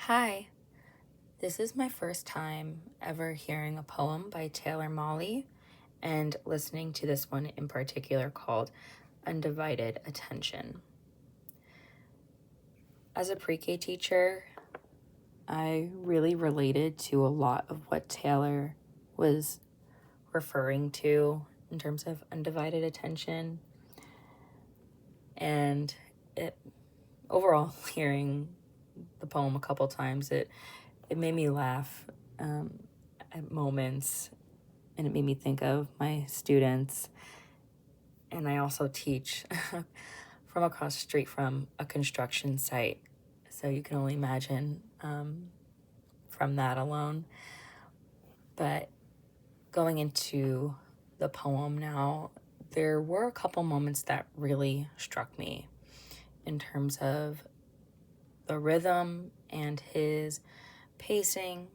Hi, this is my first time ever hearing a poem by Taylor Molly and listening to this one in particular called Undivided Attention. As a pre-K teacher, I really related to a lot of what Taylor was referring to in terms of undivided attention. And overall, hearing the poem a couple times, it made me laugh at moments, and it made me think of my students. And I also teach from across the street from a construction site, so you can only imagine from that alone. But going into the poem now, there were a couple moments that really struck me in terms of the rhythm and his pacing,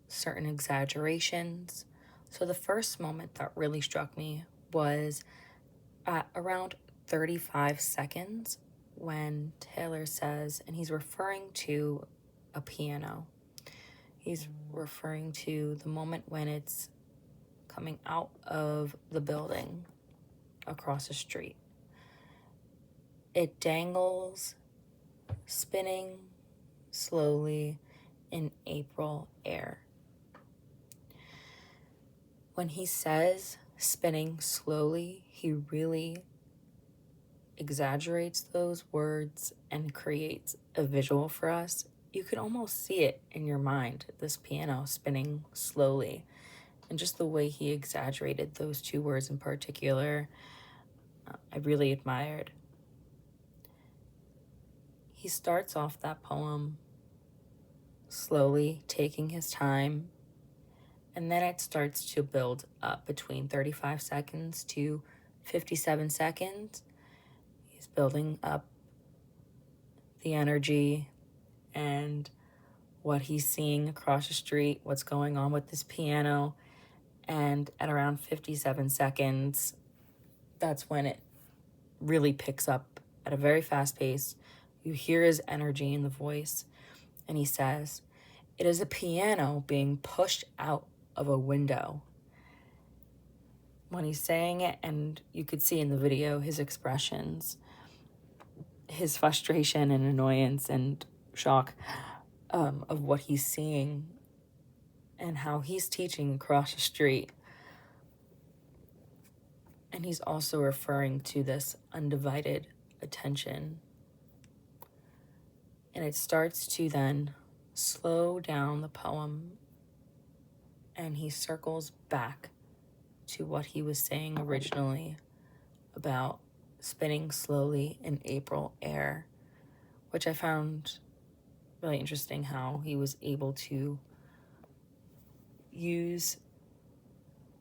certain exaggerations. So the first moment that really struck me was at around 35 seconds when Taylor says, and he's referring to a piano. He's referring to the moment when it's coming out of the building across the street. It dangles, spinning slowly in April air. When he says spinning slowly, he really exaggerates those words and creates a visual for us. You could almost see it in your mind, this piano spinning slowly. And just the way he exaggerated those two words in particular, I really admired. He starts off that poem slowly, taking his time, and then it starts to build up between 35 seconds to 57 seconds. He's building up the energy and what he's seeing across the street, what's going on with this piano. And at around 57 seconds, that's when it really picks up at a very fast pace. You hear his energy in the voice, and he says, "It is a piano being pushed out of a window." When he's saying it, and you could see in the video his expressions, his frustration and annoyance and shock of what he's seeing and how he's teaching across the street. And he's also referring to this undivided attention. And it starts to then slow down the poem, and he circles back to what he was saying originally about spinning slowly in April air, which I found really interesting how he was able to use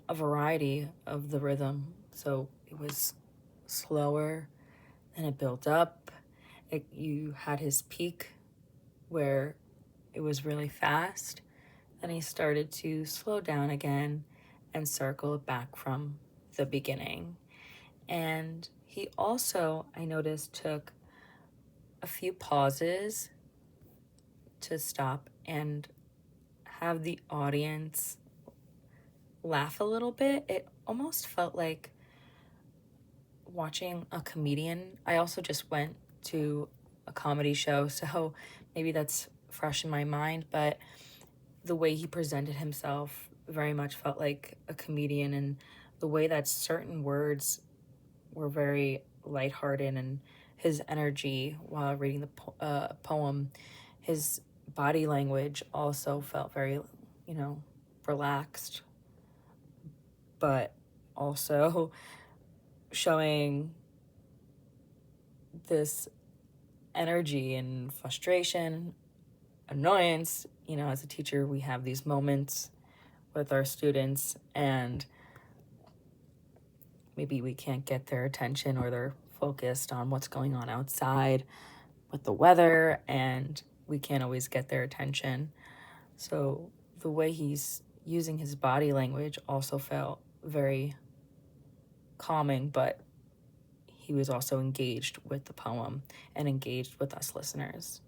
a variety of the rhythm. So it was slower, then it built up. You had his peak where it was really fast. Then he started to slow down again and circle back from the beginning. And he also, I noticed, took a few pauses to stop and have the audience laugh a little bit. It almost felt like watching a comedian. I also just went to a comedy show, so maybe that's fresh in my mind, but the way he presented himself very much felt like a comedian, and the way that certain words were very lighthearted, and his energy while reading the poem, his body language also felt very, relaxed, but also showing this energy and frustration, annoyance. As a teacher, we have these moments with our students, and maybe we can't get their attention, or they're focused on what's going on outside with the weather, and we can't always get their attention. So the way he's using his body language also felt very calming, but he was also engaged with the poem and engaged with us listeners.